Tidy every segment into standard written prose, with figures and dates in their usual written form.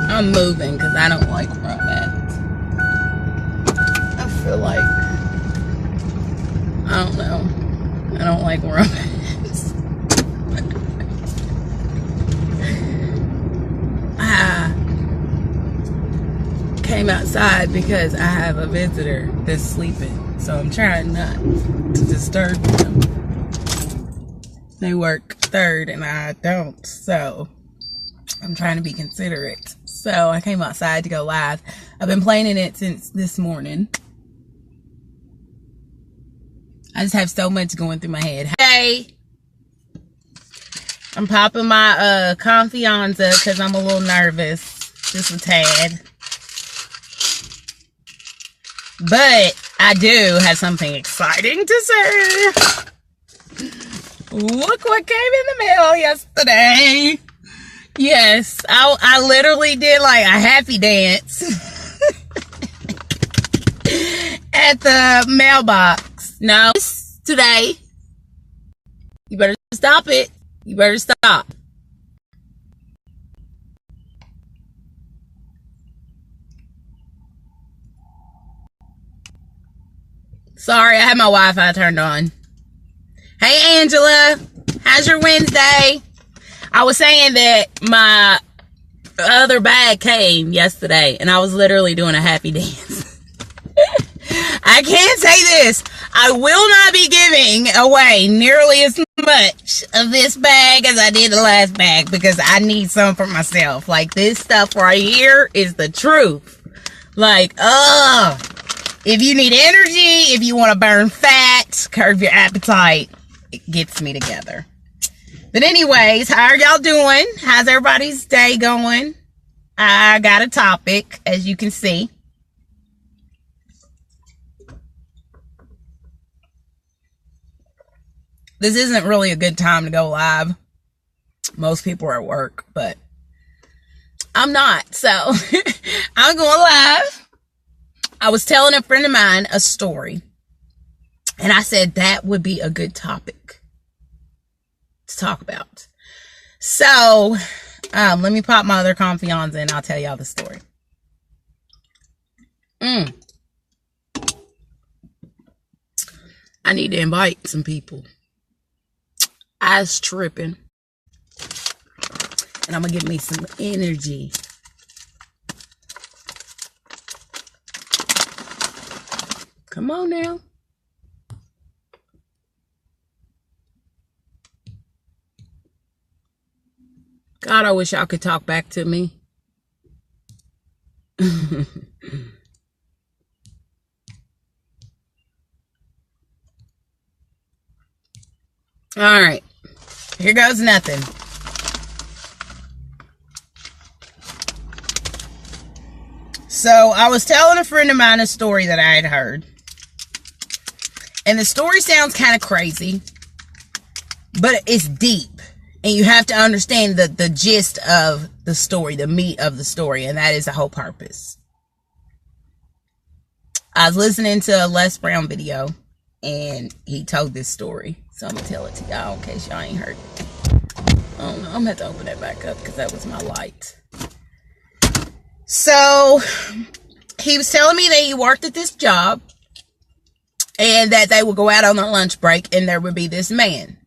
I'm moving because I don't like where I'm at. I feel like, I don't know. I don't like where I'm at. I came outside because I have a visitor that's sleeping. So I'm trying not to disturb them. They work third and I don't. So I'm trying to be considerate. So I came outside to go live. I've been playing it since this morning. I just have so much going through my head. Hey, I'm popping my Confianza because I'm a little nervous. Just a tad. But I do have something exciting to say. Look what came in the mail yesterday. Yes, I literally did like a happy dance at the mailbox. No, today. You better stop it. You better stop. Sorry, I had my Wi-Fi turned on. Hey, Angela. How's your Wednesday? I was saying that my other bag came yesterday, and I was literally doing a happy dance. I can say this. I will not be giving away nearly as much of this bag as I did the last bag because I need some for myself. Like, this stuff right here is the truth. Like, if you need energy, if you want to burn fat, curb your appetite, it gets me together. But anyways, how are y'all doing? How's everybody's day going? I got a topic, as you can see. This isn't really a good time to go live. Most people are at work, but I'm not. So I'm going live. I was telling a friend of mine a story. And I said that would be a good topic to talk about. So let me pop my other Confianza and I'll tell y'all the story. I need to invite some people. I was tripping. And I'm going to give me some energy. Come on now. God, I wish y'all could talk back to me. All right. Here goes nothing. So I was telling a friend of mine a story that I had heard. And the story sounds kind of crazy, but it's deep. And you have to understand the gist of the story, the meat of the story. And that is the whole purpose. I was listening to a Les Brown video. And he told this story. So I'm going to tell it to y'all in case y'all ain't heard it. Oh no, I'm going to have to open that back up because that was my light. So he was telling me that he worked at this job. And that they would go out on their lunch break. And there would be this man.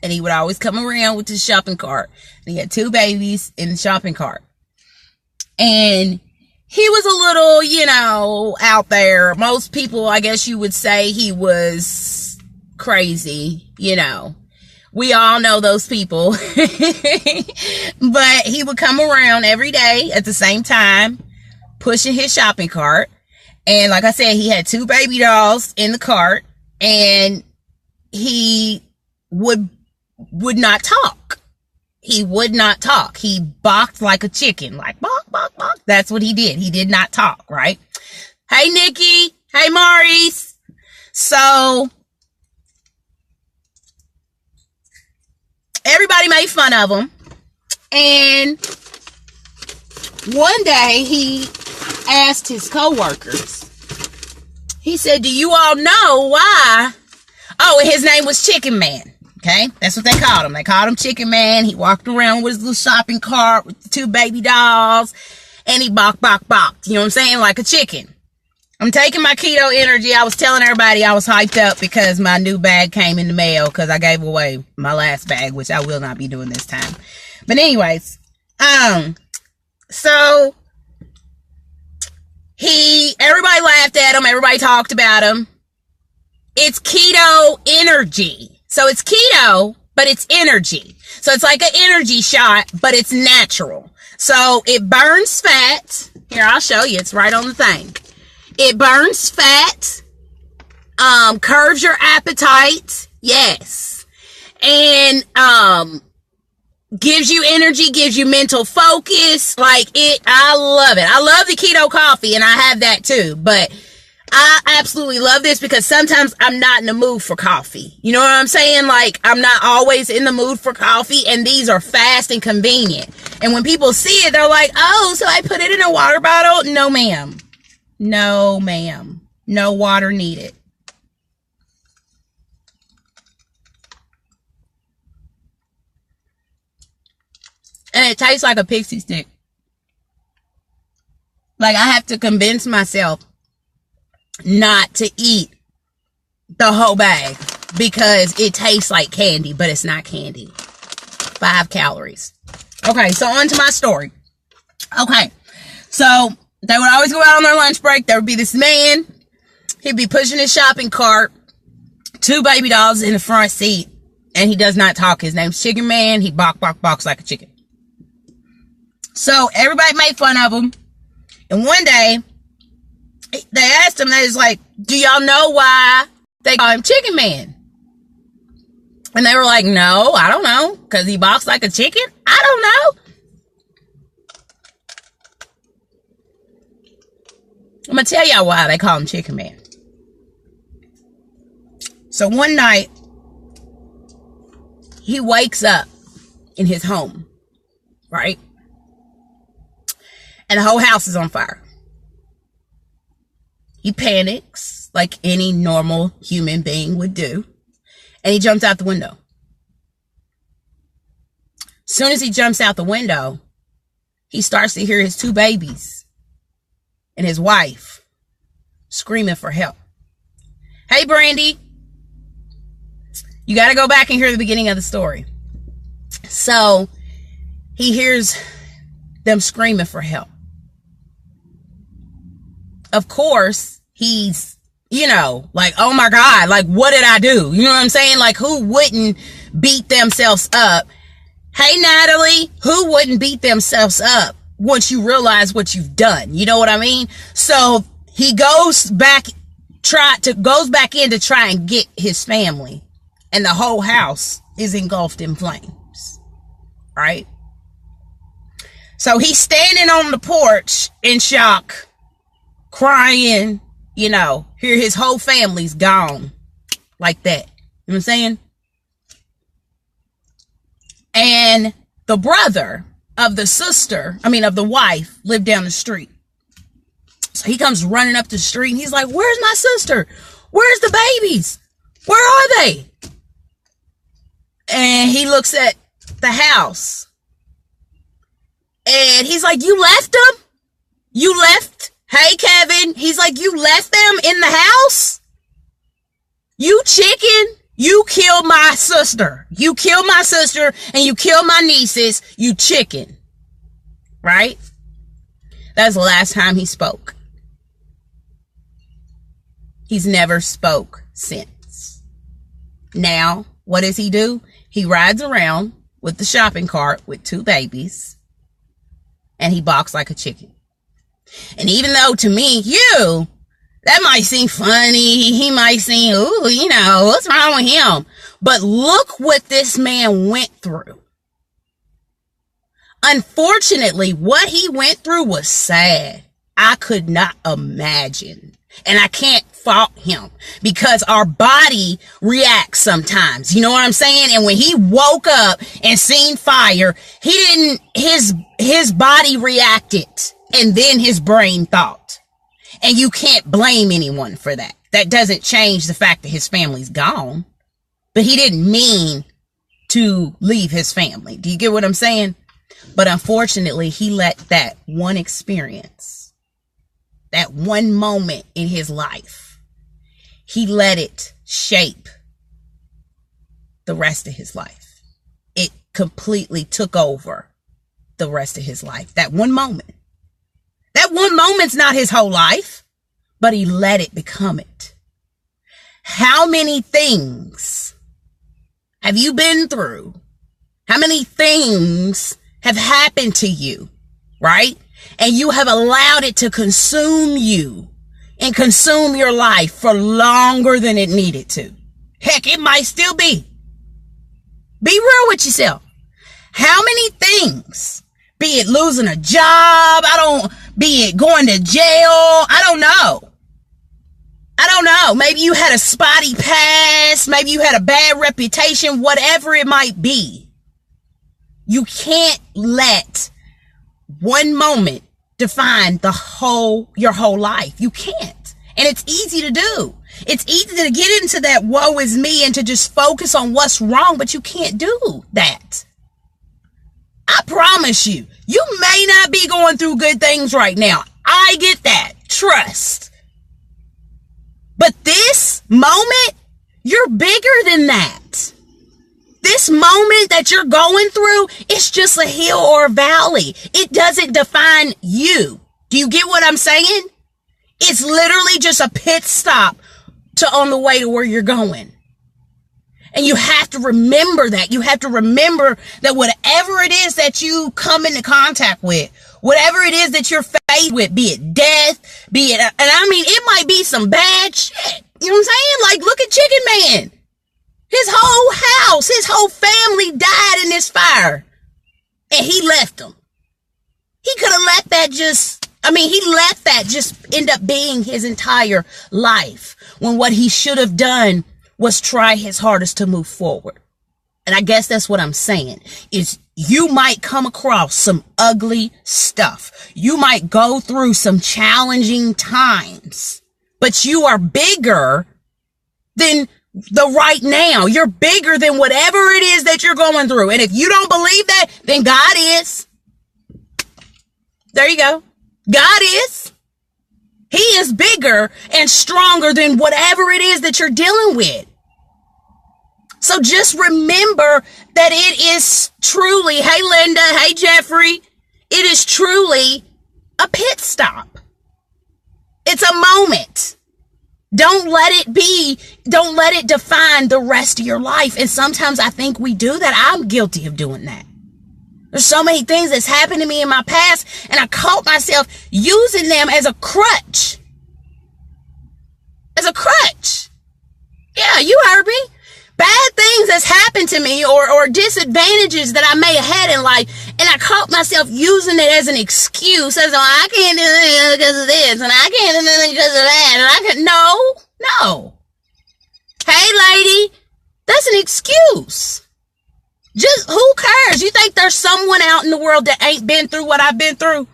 And he would always come around with his shopping cart. And he had 2 babies in the shopping cart. And he was a little, out there. Most people, I guess you would say he was crazy, We all know those people. But he would come around every day at the same time, pushing his shopping cart. And like I said, he had 2 baby dolls in the cart. And he would not talk. He would not talk. He barked like a chicken, like bark, bark, bark. That's what he did. He did not talk, right? Hey, Nikki. Hey, Maurice. So everybody made fun of him. And one day he asked his coworkers. He said, do you all know why? Oh, his name was Chicken Man. Okay, that's what they called him. They called him Chicken Man. He walked around with his little shopping cart with the 2 baby dolls, and he balked. You know what I'm saying? Like a chicken. I'm taking my keto energy. I was telling everybody I was hyped up because my new bag came in the mail because I gave away my last bag, which I will not be doing this time. But anyways, so everybody laughed at him. Everybody talked about him. It's keto energy. So it's keto, but it's energy. So it's like an energy shot, but it's natural. So it burns fat. Here, I'll show you. It's right on the thing. It burns fat, curves your appetite. Yes. And, gives you energy, gives you mental focus. Like I love it. I love the keto coffee, and I have that too, but I absolutely love this because sometimes I'm not in the mood for coffee. You know what I'm saying? Like, I'm not always in the mood for coffee, and these are fast and convenient. And when people see it, they're like, oh, so I put it in a water bottle? No, ma'am. No, ma'am. No water needed. And it tastes like a pixie stick. Like, I have to convince myself not to eat the whole bag because it tastes like candy, but it's not candy. 5 calories. Okay, so on to my story. Okay, so they would always go out on their lunch break. There would be this man. He'd be pushing his shopping cart, 2 baby dolls in the front seat, and he does not talk. His name's Chicken Man. He barks like a chicken. So everybody made fun of him. And one day, they asked him, they was like, do y'all know why they call him Chicken Man? And they were like, no, I don't know. Because he barks like a chicken? I don't know. I'm going to tell y'all why they call him Chicken Man. So one night, he wakes up in his home, right? And the whole house is on fire. He panics like any normal human being would do. And he jumps out the window. As soon as he jumps out the window, he starts to hear his 2 babies and his wife screaming for help. Hey, Brandy. You got to go back and hear the beginning of the story. So he hears them screaming for help. Of course, he's, like, oh my God, like, what did I do? You know what I'm saying? Like, who wouldn't beat themselves up? Hey, Natalie, who wouldn't beat themselves up once you realize what you've done? You know what I mean? So he goes back in to try and get his family, and the whole house is engulfed in flames, right? So he's standing on the porch in shock, crying, hear his whole family's gone like that. You know what I'm saying? And the brother of the wife lived down the street. So he comes running up the street and he's like, where's my sister? Where's the babies? Where are they? And he looks at the house and he's like, you left them? You left? Hey, Kevin. He's like, you left them in the house? You chicken. You killed my sister. You killed my sister and you killed my nieces. You chicken. Right? That's the last time he spoke. He's never spoke since. Now, what does he do? He rides around with the shopping cart with 2 babies and he barks like a chicken. And even though to me, that might seem funny. He might seem, what's wrong with him? But look what this man went through. Unfortunately, what he went through was sad. I could not imagine. And I can't fault him because our body reacts sometimes. You know what I'm saying? And when he woke up and seen fire, his body reacted. And then his brain thought. And you can't blame anyone for that. That doesn't change the fact that his family's gone. But he didn't mean to leave his family. Do you get what I'm saying? But unfortunately, he let that one experience, that one moment in his life, he let it shape the rest of his life. It completely took over the rest of his life. That one moment. That one moment's not his whole life, but he let it become it. How many things have you been through? How many things have happened to you, right? And you have allowed it to consume you and consume your life for longer than it needed to. Heck, it might still be. Be real with yourself. How many things, be it losing a job, be it going to jail, I don't know. Maybe you had a spotty past. Maybe you had a bad reputation, whatever it might be. You can't let one moment define your whole life. You can't. And it's easy to do. It's easy to get into that woe is me and to just focus on what's wrong, but you can't do that. I promise you, you may not be going through good things right now. I get that. Trust. But this moment, you're bigger than that. This moment that you're going through, it's just a hill or a valley. It doesn't define you. Do you get what I'm saying? It's literally just a pit stop on the way to where you're going. And you have to remember that. You have to remember that whatever it is that you come into contact with, whatever it is that you're faced with, be it death, be it, and I mean, it might be some bad shit. You know what I'm saying? Like, look at Chicken Man. His whole house, his whole family died in this fire. And he left them. He could have let that just end up being his entire life, when what he should have done was try his hardest to move forward. And I guess that's what I'm saying, is you might come across some ugly stuff. You might go through some challenging times, but you are bigger than the right now. You're bigger than whatever it is that you're going through. And if you don't believe that, then God is. There you go. God is. He is bigger and stronger than whatever it is that you're dealing with. So just remember that it is truly, hey Linda, hey Jeffrey, it is truly a pit stop. It's a moment. Don't let it define the rest of your life. And sometimes I think we do that. I'm guilty of doing that. There's so many things that's happened to me in my past, and I caught myself using them as a crutch. As a crutch. Yeah, you heard me. Bad things that's happened to me or disadvantages that I may have had in life, and I caught myself using it as an excuse, as though I can't do anything because of this, and I can't do anything because of that, and I can no. Hey lady, that's an excuse. Just, who cares? You think there's someone out in the world that ain't been through what I've been through?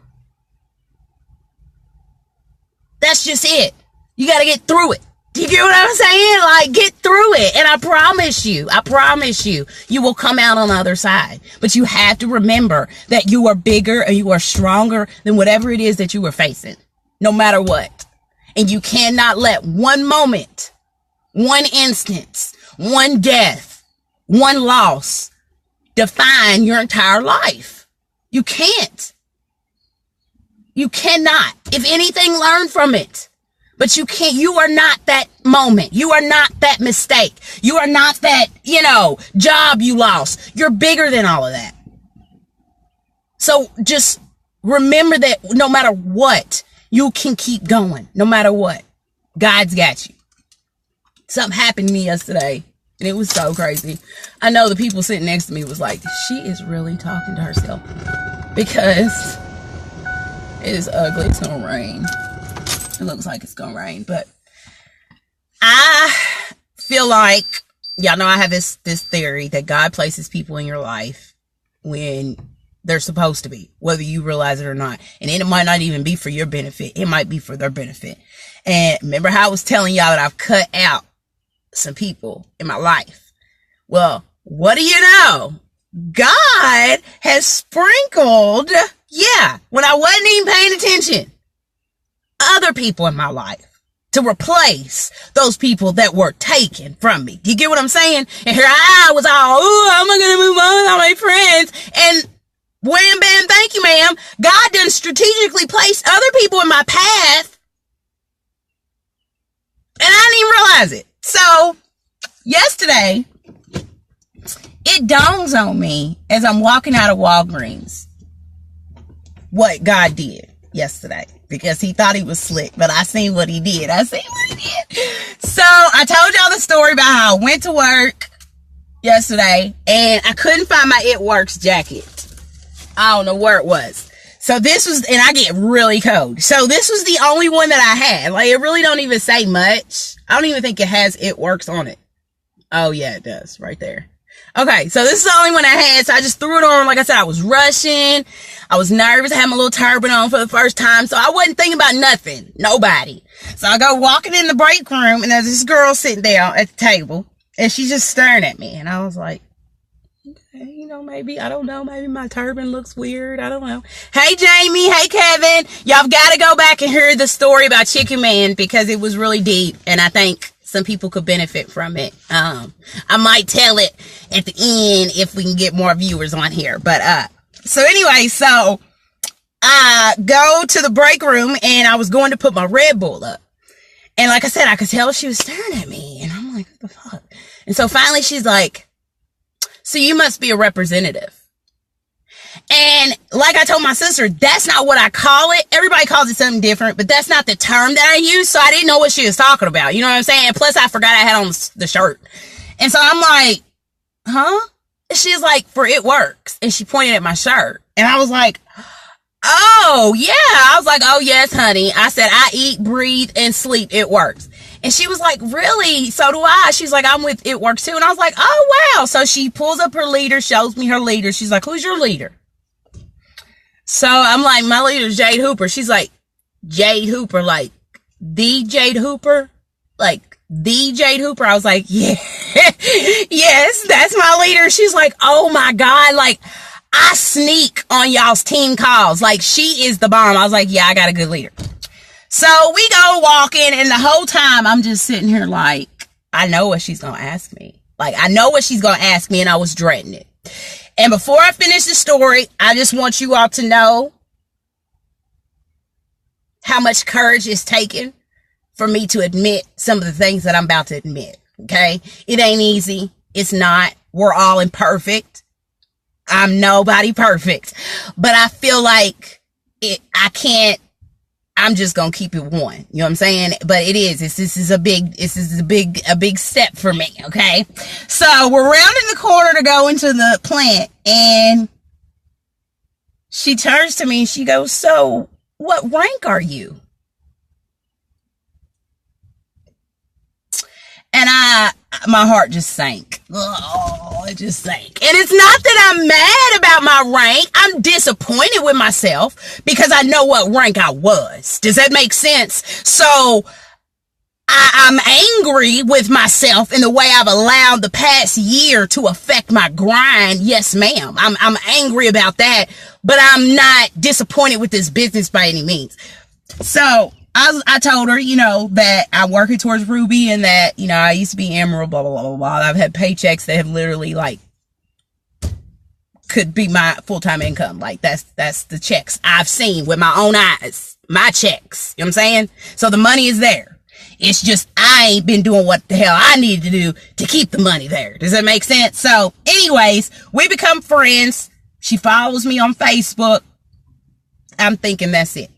That's just it. You got to get through it. Do you get what I'm saying? Like, get through it. And I promise you, you will come out on the other side. But you have to remember that you are bigger and you are stronger than whatever it is that you are facing, no matter what. And you cannot let one moment, one instance, one death, one loss define your entire life. You can't. You cannot. If anything, learn from it. But you can't. You are not that moment. You are not that mistake. You are not that, job you lost. You're bigger than all of that. So just remember that no matter what, you can keep going. No matter what. God's got you. Something happened to me yesterday, and it was so crazy. I know the people sitting next to me was like, she is really talking to herself, because it is ugly. It's gonna rain. It looks like it's gonna rain, but I feel like, y'all know I have this theory that God places people in your life when they're supposed to be, whether you realize it or not. And it might not even be for your benefit. It might be for their benefit. And remember how I was telling y'all that I've cut out some people in my life? Well, what do you know? God has sprinkled, when I wasn't even paying attention, other people in my life to replace those people that were taken from me. You get what I'm saying? And here I was all, I'm not going to move on with all my friends. And wham, bam, thank you, ma'am. God done strategically placed other people in my path. And I didn't even realize it. So, yesterday, it dawns on me as I'm walking out of Walgreens what God did yesterday. Because he thought he was slick, but I seen what he did. So I told y'all the story about how I went to work yesterday and I couldn't find my It Works jacket. I don't know where it was. So this was, and I get really cold. So this was the only one that I had. Like, it really don't even say much. I don't even think it has It Works on it. Oh yeah, it does right there. Okay, so this is the only one I had, so I just threw it on. Like I said, I was rushing. I was nervous. I had my little turban on for the first time, so I wasn't thinking about nothing. Nobody. So I go walking in the break room, and there's this girl sitting there at the table, and she's just staring at me. And I was like, okay, maybe, I don't know, maybe my turban looks weird. I don't know. Hey, Jamie. Hey, Kevin. Y'all got to go back and hear the story about Chicken Man because it was really deep, and I think some people could benefit from it. I might tell it at the end if we can get more viewers on here. But, so anyway, so I go to the break room and I was going to put my Red Bull up. And like I said, I could tell she was staring at me and I'm like, what the fuck? And so finally she's like, so you must be a representative. And like I told my sister, that's not what I call it. Everybody calls it something different, but that's not the term that I use. So I didn't know what she was talking about. You know what I'm saying? Plus I forgot I had on the shirt. And so I'm like, huh? She's like, for It Works. And she pointed at my shirt. And I was like, oh yeah. I was like, oh yes, honey. I said, I eat, breathe, and sleep It Works. And she was like, really? So do I. She's like, I'm with It Works too. And I was like, oh wow. So she pulls up her leader, shows me her leader. She's like, who's your leader? So I'm like, my leader is Jade Hooper. She's like, Jade Hooper, like the Jade Hooper? Like the Jade Hooper? I was like, yeah, yes, that's my leader. She's like, oh my God, like I sneak on y'all's team calls. Like she is the bomb. I was like, yeah, I got a good leader. So we go walking and the whole time I'm just sitting here like, I know what she's going to ask me. Like I know what she's going to ask me and I was dreading it. And before I finish the story, I just want you all to know how much courage is taken for me to admit some of the things that I'm about to admit. Okay? It ain't easy. It's not. We're all imperfect. I'm nobody perfect. But I feel like I'm just gonna keep it one. You know what I'm saying? But it is. This is a big step for me. Okay. So we're rounding the corner to go into the plant, and she turns to me and she goes, "So, what rank are you?" And my heart just sank. Oh, it just sank. And it's not that I'm mad about my rank. I'm disappointed with myself because I know what rank I was. Does that make sense? So I'm angry with myself in the way I've allowed the past year to affect my grind. Yes, ma'am. I'm angry about that, but I'm not disappointed with this business by any means. So I told her, that I'm working towards Ruby and that, I used to be Emerald, blah, blah, blah, blah, blah. I've had paychecks that have literally could be my full-time income. Like that's the checks I've seen with my own eyes, my checks. You know what I'm saying? So the money is there. It's just, I ain't been doing what the hell I need to do to keep the money there. Does that make sense? So anyways, we become friends. She follows me on Facebook. I'm thinking that's it.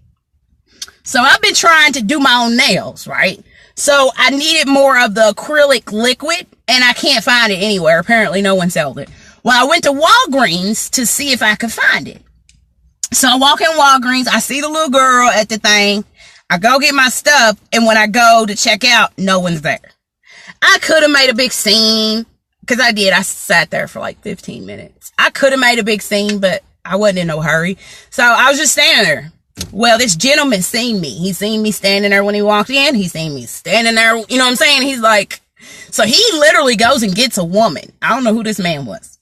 So I've been trying to do my own nails, right? So I needed more of the acrylic liquid and I can't find it anywhere. Apparently no one sold it. Well, I went to Walgreens to see if I could find it. So I walk in Walgreens. I see the little girl at the thing. I go get my stuff. And when I go to check out, no one's there. I could have made a big scene because I did. I sat there for like 15 minutes. I could have made a big scene, but I wasn't in no hurry. So I was just standing there. Well, this gentleman seen me. He seen me standing there when he walked in. He seen me standing there. You know what I'm saying? He's like, So he literally goes and gets a woman. I don't know who this man was.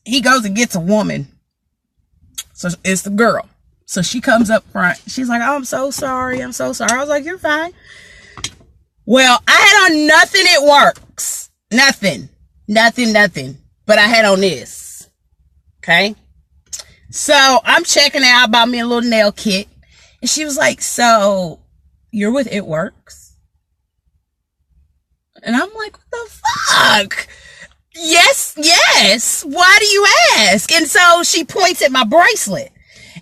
He goes and gets a woman. So it's the girl. So she comes up front. She's like, oh, I'm so sorry. I'm so sorry. I was like, you're fine. Well, I had on nothing at works. Nothing. But I had on this. Okay. So I'm checking out, bought me a little nail kit. And she was like, so you're with It Works? And I'm like, what the fuck? Yes. Why do you ask? And so she points at my bracelet.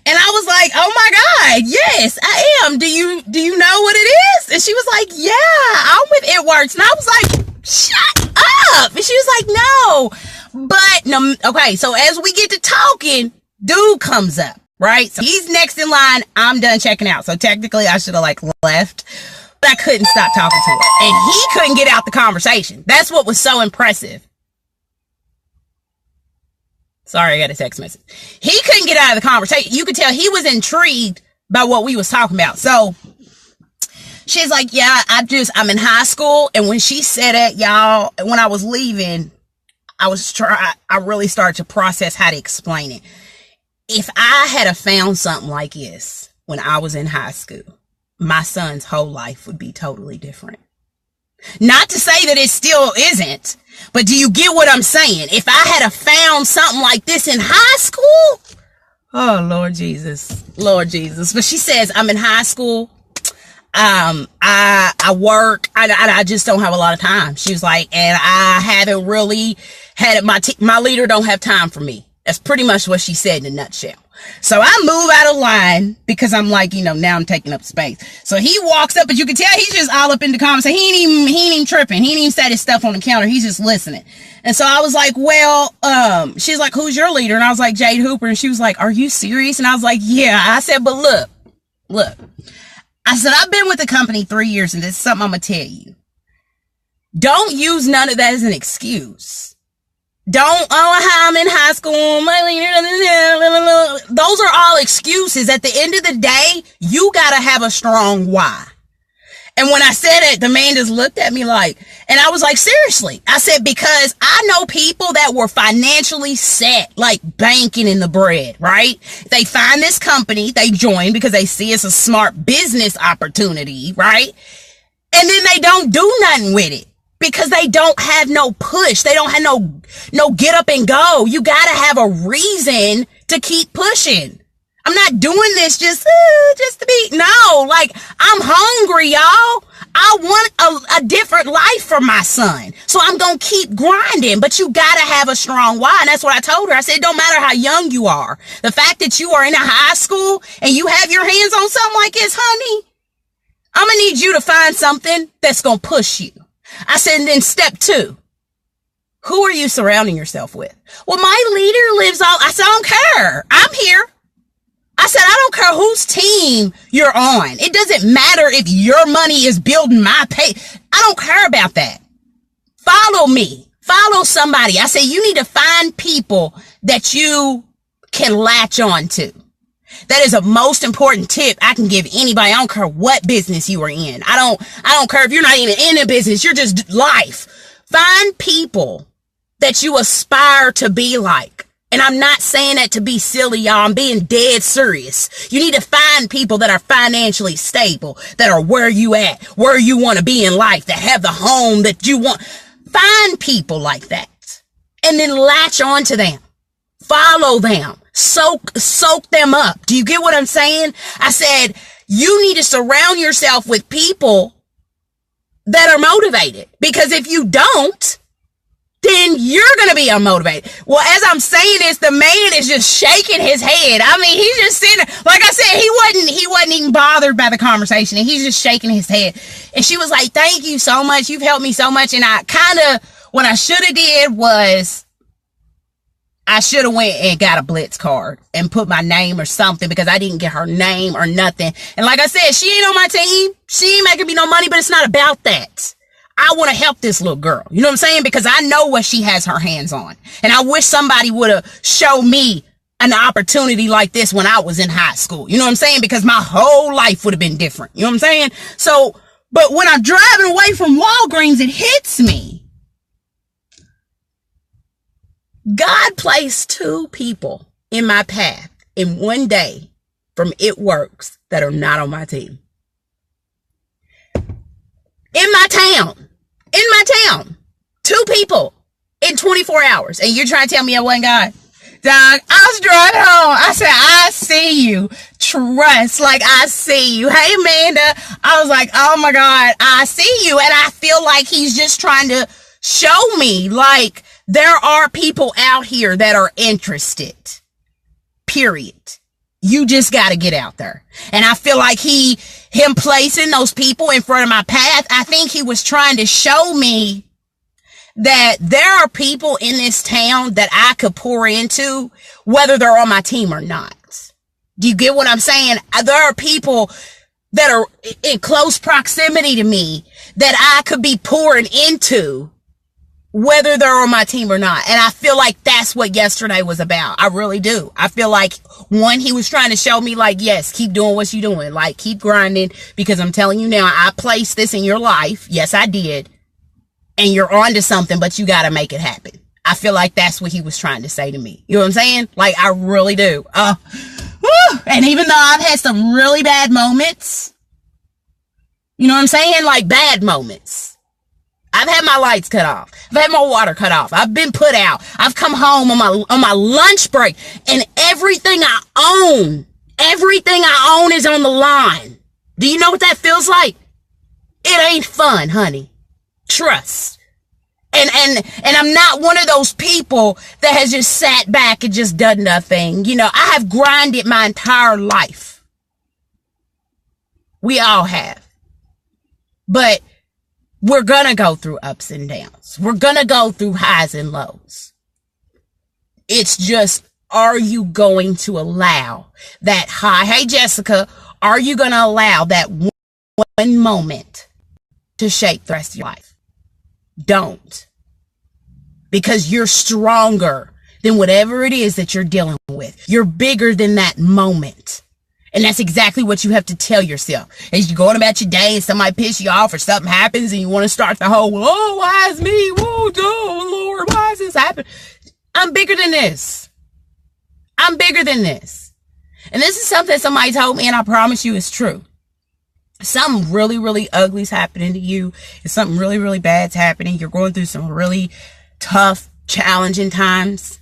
And I was like, oh my God, yes, I am. Do you know what it is? And she was like, yeah, I'm with It Works. And I was like, shut up. And she was like, no. But no, okay, so as we get to talking, dude comes up, right? So he's next in line. I'm done checking out. So technically I should have like left, but I couldn't stop talking to her. And he couldn't get out the conversation. That's what was so impressive. Sorry, I got a text message. He couldn't get out of the conversation. You could tell he was intrigued by what we was talking about. So she's like, yeah, I'm in high school. And when she said it, y'all, when I was leaving, I really started to process how to explain it. If I had found something like this when I was in high school, my son's whole life would be totally different. Not to say that it still isn't, but do you get what I'm saying? If I had found something like this in high school, oh, Lord Jesus. But she says, I'm in high school. I work. I just don't have a lot of time. She was like, and I haven't really had it. My leader don't have time for me. That's pretty much what she said in a nutshell. So I move out of line because I'm like, now I'm taking up space. So he walks up, but you can tell he's just all up in the comments. So he ain't even tripping. He ain't even set his stuff on the counter. He's just listening. And so I was like, well, she's like, who's your leader? And I was like, Jade Hooper. And she was like, are you serious? And I was like, yeah. I said, but look. I said, I've been with the company 3 years and this is something I'm going to tell you. Don't use none of that as an excuse. Don't, I'm in high school. Those are all excuses. At the end of the day, you got to have a strong why. And when I said it, the man just looked at me like, and I was like, seriously. I said, because I know people that were financially set, like banking in the bread, right? They find this company, they join because they see it's a smart business opportunity, right? And then they don't do nothing with it. Because they don't have no push. They don't have no get up and go. You gotta have a reason to keep pushing. I'm not doing this just to be, no, like I'm hungry, y'all. I want a different life for my son. So I'm gonna keep grinding, but you gotta have a strong why. And that's what I told her. I said, it don't matter how young you are. The fact that you are in a high school and you have your hands on something like this, honey, I'm gonna need you to find something that's gonna push you. I said, and then step 2, who are you surrounding yourself with? Well, my leader lives all, I said, I don't care. I'm here. I said, I don't care whose team you're on. It doesn't matter if your money is building my pay. I don't care about that. Follow me. Follow somebody. I said, you need to find people that you can latch on to. That is a most important tip I can give anybody. I don't care what business you are in. I don't care if you're not even in a business. You're just life. Find people that you aspire to be like. And I'm not saying that to be silly, y'all. I'm being dead serious. You need to find people that are financially stable, that are where you at, where you want to be in life, that have the home that you want. Find people like that. And then latch on to them. Follow them. Soak them up. Do you get what I'm saying? I said, you need to surround yourself with people that are motivated. Because if you don't, then you're going to be unmotivated. Well, as I'm saying this, the man is just shaking his head. I mean, he's just sitting there. Like I said, he wasn't even bothered by the conversation. And he's just shaking his head. And she was like, thank you so much. You've helped me so much. And what I should have did was, I should have went and got a Blitz card and put my name or something because I didn't get her name or nothing. And like I said, she ain't on my team. She ain't making me no money, but it's not about that. I want to help this little girl. You know what I'm saying? Because I know what she has her hands on. And I wish somebody would have showed me an opportunity like this when I was in high school. You know what I'm saying? Because my whole life would have been different. You know what I'm saying? So But when I'm driving away from Walgreens, it hits me. God placed 2 people in my path in one day from It Works that are not on my team. In my town. 2 people in 24 hours. And you're trying to tell me I wasn't God? Dog, I was driving home. I said, I see you. Trust, like I see you. Hey, Amanda. I was like, oh my God, I see you. And I feel like he's just trying to show me, like, there are people out here that are interested. Period. You just got to get out there. And I feel like him placing those people in front of my path, I think he was trying to show me that there are people in this town that I could pour into, whether they're on my team or not. Do you get what I'm saying? There are people that are in close proximity to me that I could be pouring into, whether they're on my team or not. And I feel like that's what yesterday was about. I really do. I feel like, one, he was trying to show me, like, yes, keep doing what you're doing. Like, keep grinding, because I'm telling you now, I placed this in your life. Yes, I did. And you're on to something, but you got to make it happen. I feel like that's what he was trying to say to me. You know what I'm saying? Like, I really do. And even though I've had some really bad moments, you know what I'm saying? Like, bad moments. I've had my lights cut off. I've had my water cut off. I've been put out. I've come home on my lunch break, and everything I own is on the line. Do you know what that feels like? It ain't fun, honey. Trust. And I'm not one of those people that has just sat back and just done nothing. You know, I have grinded my entire life. We all have. But we're going to go through ups and downs. We're going to go through highs and lows. It's just, are you going to allow that high? Hey, Jessica, are you going to allow that one moment to shape the rest of your life? Don't. Because you're stronger than whatever it is that you're dealing with. You're bigger than that moment. And that's exactly what you have to tell yourself. As you're going about your day and somebody piss you off or something happens and you want to start the whole, oh, why is me? Oh, Lord, why is this happening? I'm bigger than this. I'm bigger than this. And this is something somebody told me, and I promise you it's true. Something really, really ugly is happening to you. If something really, really bad's happening, you're going through some really tough, challenging times,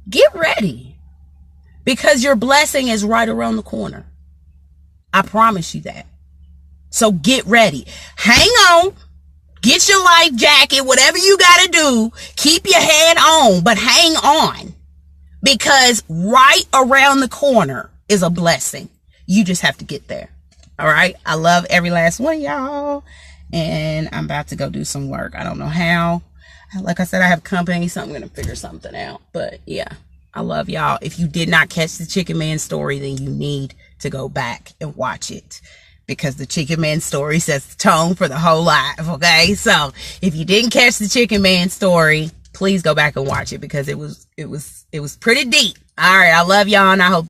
get ready. Because your blessing is right around the corner. I promise you that. So get ready. Hang on. Get your life jacket, whatever you got to do. Keep your head on, but hang on. Because right around the corner is a blessing. You just have to get there. All right. I love every last one of y'all. And I'm about to go do some work. I don't know how. Like I said, I have company, so I'm going to figure something out. But yeah, I love y'all. If you did not catch the Chicken Man story, then you need to go back and watch it. Because the Chicken Man story sets the tone for the whole life. Okay. So if you didn't catch the Chicken Man story, please go back and watch it, because it was pretty deep. All right. I love y'all, and I hope